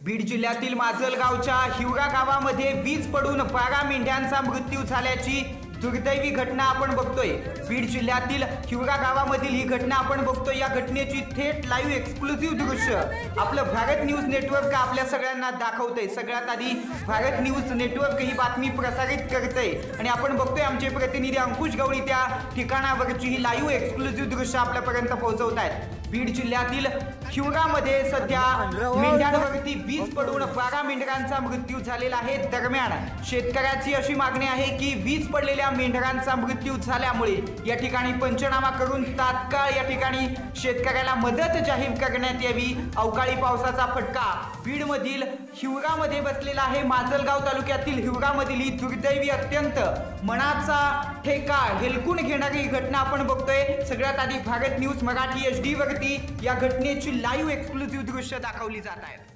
बीड जिल्ह्यातील माजलगावच्या हिवरा गावामध्ये वीज पडून 12 मेंढ्यांचा मृत्यू झाल्याची दुर्दैवी घटना आपण बघतोय। बीड जिल्ह्यातील हिवरा गावामधील ही घटना आपण बघतोय। या घटनेची थेट लाईव्ह एक्सक्लुसिव्ह दृश्य आपलं भारत न्यूज नेटवर्क आपल्या सगळ्यांना दाखवतंय। सगळ्यात आधी भारत न्यूज नेटवर्क ही बातमी प्रसारित करतंय आणि आपण बघतोय आमचे प्रतिनिधी अंकुश गवळी त्या ठिकाणावरची ही लाईव्ह एक्सक्लुसिव्ह दृश्य आपल्यापर्यंत पोहोचवतायत। बीड जिल्ह्यातील हिवरामध्ये सध्या मेंढ्यांवरती वीज पडून 12 मेंढरांचा मृत्यू झालेला आहे। दरम्यान शेतकऱ्याची अशी मागणी आहे की वीज पडलेल्या मेंढरांचा मृत्यू झाल्यामुळे या ठिकाणी पंचनामा करून तात्काळ या ठिकाणी शेतकऱ्याला मदत जाहीर करण्यात यावी। अवकाळी पावसाचा फटका बीडमधील हिवरामध्ये बसलेला आहे। माजलगाव तालुक्यातील हिवरामधील ही दुर्दैवी अत्यंत मनाचा ठेका हेलकून घेणारी घटना आपण बघतोय। सगळ्यात आधी भारत न्यूज मराठी HD वरती या घटनेची लाईव्ह एक्सक्लुसिव्ह दृश्य दाखवली जात आहेत।